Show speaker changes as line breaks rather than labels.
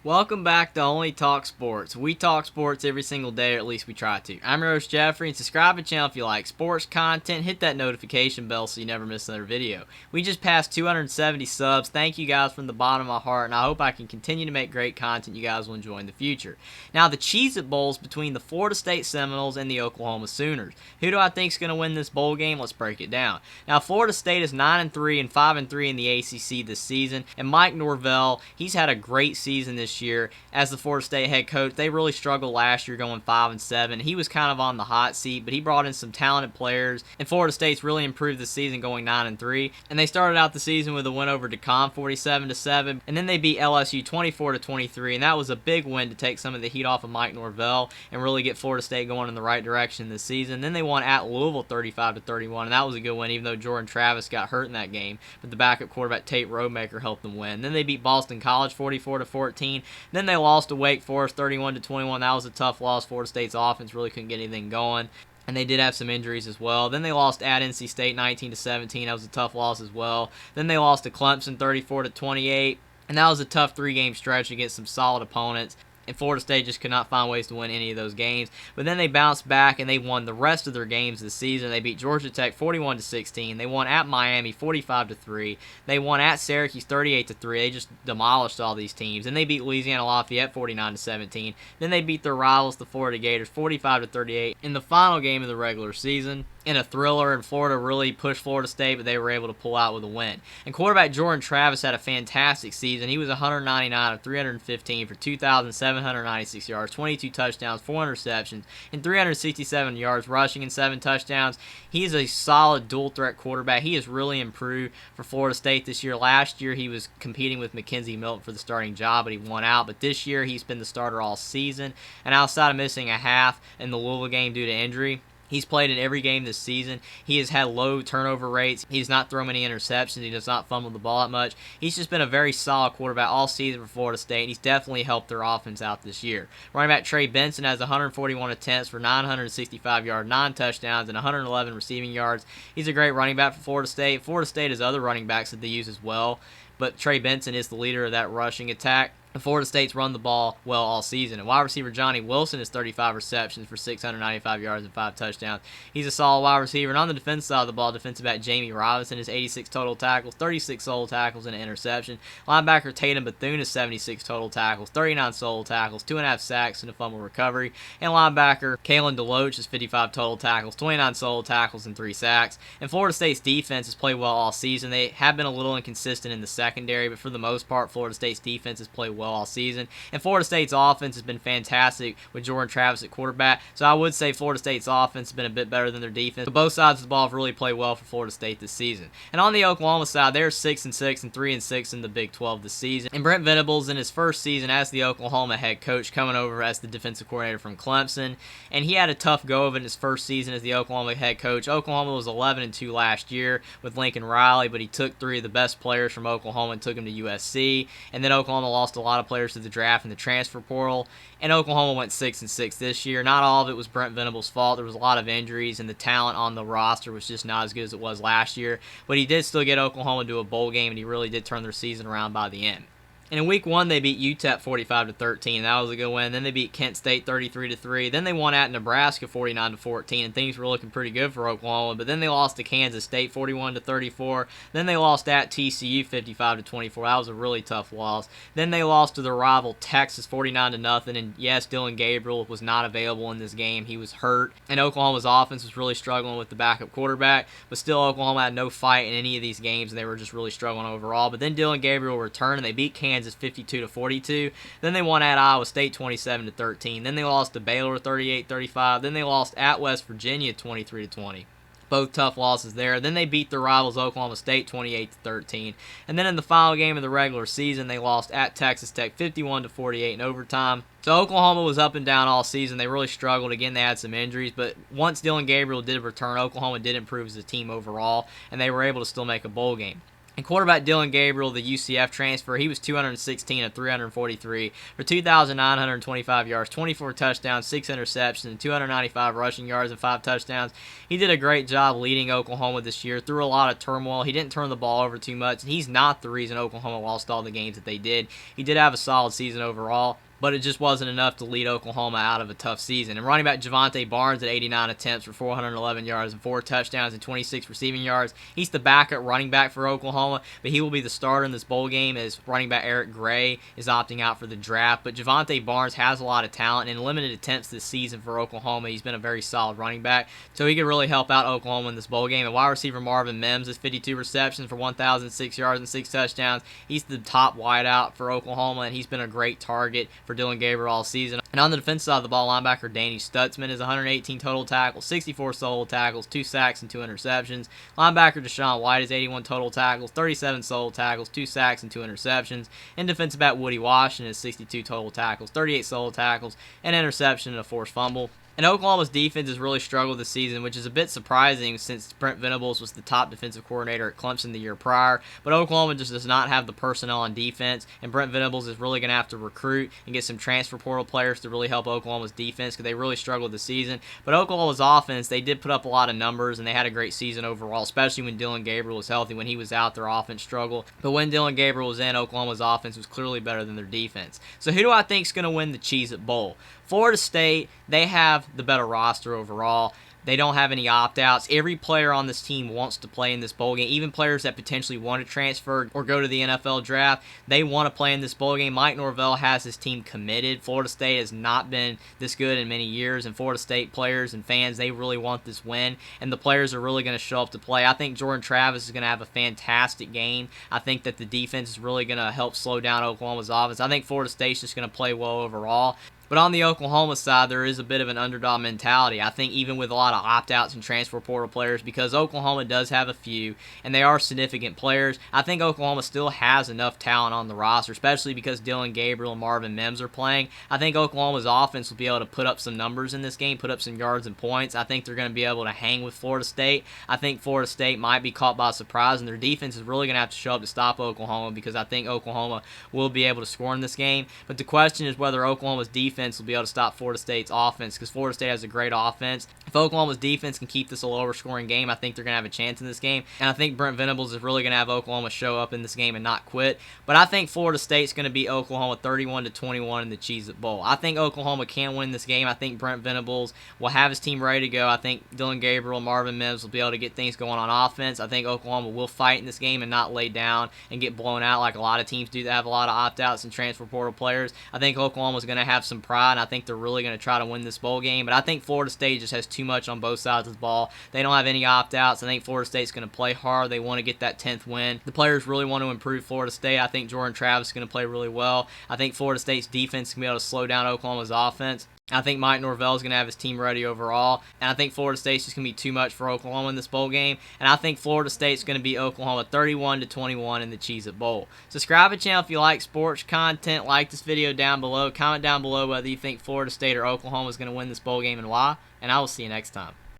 Welcome back to Only Talk Sports. We talk sports every single day, or at least we try to. I'm your host, Jeffrey, and subscribe to the channel if you like sports content. Hit that notification bell so you never miss another video. We just passed 270 subs. Thank you guys from the bottom of my heart, and I hope I can continue to make great content you guys will enjoy in the future. Now, the Cheez-It Bowl is between the Florida State Seminoles and the Oklahoma Sooners. Who do I think is going to win this bowl game? Let's break it down. Now, Florida State is 9-3 and 5-3 in the ACC this season, and Mike Norvell, he's had a great season this year as the Florida State head coach. They really struggled last year going 5-7. He was kind of on the hot seat, but he brought in some talented players, and Florida State's really improved this season going 9-3. And they started out the season with a win over DeCon 47-7, and then they beat LSU 24-23, and that was a big win to take some of the heat off of Mike Norvell and really get Florida State going in the right direction this season. Then they won at Louisville 35-31, and that was a good win, even though Jordan Travis got hurt in that game, but the backup quarterback Tate Rodemaker helped them win. Then they beat Boston College 44-14. Then they lost to Wake Forest 31-21. That was a tough loss. Florida State's offense really couldn't get anything going, and they did have some injuries as well. Then they lost at NC State 19-17. That was a tough loss as well. Then they lost to Clemson 34-28, and that was a tough three-game stretch against some solid opponents. And Florida State just could not find ways to win any of those games. But then they bounced back and they won the rest of their games this season. They beat Georgia Tech 41-16. They won at Miami 45-3. They won at Syracuse 38-3. They just demolished all these teams. And they beat Louisiana Lafayette 49-17. Then they beat their rivals, the Florida Gators, 45-38 in the final game of the regular season, in a thriller, and Florida really pushed Florida State, but they were able to pull out with a win. And quarterback Jordan Travis had a fantastic season. He was 199 of 315 for 2,796 yards, 22 touchdowns, 4 interceptions, and 367 yards rushing and 7 touchdowns. He is a solid dual-threat quarterback. He has really improved for Florida State this year. Last year, he was competing with McKenzie Milton for the starting job, but he won out. But this year, he's been the starter all season. And outside of missing a half in the Louisville game due to injury, he's played in every game this season. He has had low turnover rates. He does not throw many interceptions. He does not fumble the ball that much. He's just been a very solid quarterback all season for Florida State, and he's definitely helped their offense out this year. Running back Trey Benson has 141 attempts for 965 yards, 9 touchdowns, and 111 receiving yards. He's a great running back for Florida State. Florida State has other running backs that they use as well, but Trey Benson is the leader of that rushing attack. And Florida State's run the ball well all season. And wide receiver Johnny Wilson has 35 receptions for 695 yards and 5 touchdowns. He's a solid wide receiver. And on the defensive side of the ball, defensive back Jamie Robinson has 86 total tackles, 36 solo tackles, and an interception. Linebacker Tatum Bethune has 76 total tackles, 39 solo tackles, 2.5 sacks, and a fumble recovery. And linebacker Kalen DeLoach has 55 total tackles, 29 solo tackles, and 3 sacks. And Florida State's defense has played well all season. They have been a little inconsistent in the secondary, but for the most part, Florida State's defense has played well all season. And Florida State's offense has been fantastic with Jordan Travis at quarterback. So I would say Florida State's offense has been a bit better than their defense. But both sides of the ball have really played well for Florida State this season. And on the Oklahoma side, they're 6-6 and 3-6 in the Big 12 this season. And Brent Venables in his first season as the Oklahoma head coach, coming over as the defensive coordinator from Clemson. And he had a tough go of it in his first season as the Oklahoma head coach. Oklahoma was 11-2 last year with Lincoln Riley, but he took 3 of the best players from Oklahoma and took them to USC. And then Oklahoma lost a lot of players to the draft and the transfer portal, and Oklahoma went 6-6 this year. Not all of it was Brent Venables' fault. There was a lot of injuries, and the talent on the roster was just not as good as it was last year, but he did still get Oklahoma to a bowl game, and he really did turn their season around by the end. And in week 1, they beat UTEP 45-13. That was a good win. Then they beat Kent State 33-3. Then they won at Nebraska 49-14, and things were looking pretty good for Oklahoma. But then they lost to Kansas State 41-34. Then they lost at TCU 55-24. That was a really tough loss. Then they lost to their rival Texas 49-0. And yes, Dylan Gabriel was not available in this game. He was hurt. And Oklahoma's offense was really struggling with the backup quarterback. But still, Oklahoma had no fight in any of these games, and they were just really struggling overall. But then Dylan Gabriel returned, and they beat Kansas 52-42. Then they won at Iowa State 27-13. Then they lost to Baylor 38-35. Then they lost at West Virginia 23-20. Both tough losses there. Then they beat their rivals Oklahoma State 28-13. And then in the final game of the regular season, they lost at Texas Tech 51-48 in overtime. So Oklahoma was up and down all season. They really struggled. Again, they had some injuries, but once Dylan Gabriel did return, Oklahoma did improve as a team overall, and they were able to still make a bowl game. And quarterback Dylan Gabriel, the UCF transfer, he was 216 of 343 for 2,925 yards, 24 touchdowns, 6 interceptions, and 295 rushing yards and 5 touchdowns. He did a great job leading Oklahoma this year through a lot of turmoil. He didn't turn the ball over too much, and he's not the reason Oklahoma lost all the games that they did. He did have a solid season overall, but it just wasn't enough to lead Oklahoma out of a tough season. And running back Javante Barnes at 89 attempts for 411 yards and 4 touchdowns and 26 receiving yards. He's the backup running back for Oklahoma, but he will be the starter in this bowl game as running back Eric Gray is opting out for the draft. But Javante Barnes has a lot of talent, and in limited attempts this season for Oklahoma, he's been a very solid running back, so he could really help out Oklahoma in this bowl game. And wide receiver Marvin Mims has 52 receptions for 1,006 yards and 6 touchdowns. He's the top wideout for Oklahoma, and he's been a great target for Dylan Gabriel all season. And on the defensive side of the ball, linebacker Danny Stutzman is 118 total tackles, 64 solo tackles, 2 sacks, and 2 interceptions. Linebacker Deshaun White is 81 total tackles, 37 solo tackles, 2 sacks, and 2 interceptions. And defensive back Woody Washington is 62 total tackles, 38 solo tackles, an interception, and a forced fumble. And Oklahoma's defense has really struggled this season, which is a bit surprising since Brent Venables was the top defensive coordinator at Clemson the year prior. But Oklahoma just does not have the personnel on defense, and Brent Venables is really going to have to recruit and get some transfer portal players to really help Oklahoma's defense because they really struggled this season. But Oklahoma's offense, they did put up a lot of numbers, and they had a great season overall, especially when Dylan Gabriel was healthy. When he was out, their offense struggled. But when Dylan Gabriel was in, Oklahoma's offense was clearly better than their defense. So who do I think is going to win the Cheez-It Bowl? Florida State, they have the better roster overall. They don't have any opt-outs. Every player on this team wants to play in this bowl game. Even players that potentially want to transfer or go to the NFL draft, they want to play in this bowl game. Mike Norvell has his team committed. Florida State has not been this good in many years, and Florida State players and fans, they really want this win, and the players are really going to show up to play. I think Jordan Travis is going to have a fantastic game. I think that the defense is really going to help slow down Oklahoma's offense. I think Florida State's just going to play well overall. But on the Oklahoma side, there is a bit of an underdog mentality. I think even with a lot of opt-outs and transfer portal players, because Oklahoma does have a few, and they are significant players, I think Oklahoma still has enough talent on the roster, especially because Dylan Gabriel and Marvin Mims are playing. I think Oklahoma's offense will be able to put up some numbers in this game, put up some yards and points. I think they're going to be able to hang with Florida State. I think Florida State might be caught by surprise, and their defense is really going to have to show up to stop Oklahoma because I think Oklahoma will be able to score in this game. But the question is whether Oklahoma's defense will be able to stop Florida State's offense because Florida State has a great offense. If Oklahoma's defense can keep this a lower scoring game, I think they're going to have a chance in this game. And I think Brent Venables is really going to have Oklahoma show up in this game and not quit. But I think Florida State's going to beat Oklahoma 31-21 in the Cheez-It Bowl. I think Oklahoma can win this game. I think Brent Venables will have his team ready to go. I think Dylan Gabriel and Marvin Mims will be able to get things going on offense. I think Oklahoma will fight in this game and not lay down and get blown out like a lot of teams do that have a lot of opt-outs and transfer portal players. I think Oklahoma's going to have some pride, and I think they're really going to try to win this bowl game. But I think Florida State just has too much on both sides of the ball. They don't have any opt-outs. I think Florida State's going to play hard. They want to get that 10th win. The players really want to improve Florida State. I think Jordan Travis is going to play really well. I think Florida State's defense is going to be able to slow down Oklahoma's offense. I think Mike Norvell is going to have his team ready overall. And I think Florida State's just going to be too much for Oklahoma in this bowl game. And I think Florida State's going to beat Oklahoma 31-21 in the Cheez-It Bowl. Subscribe to the channel if you like sports content. Like this video down below. Comment down below whether you think Florida State or Oklahoma is going to win this bowl game and why. And I will see you next time.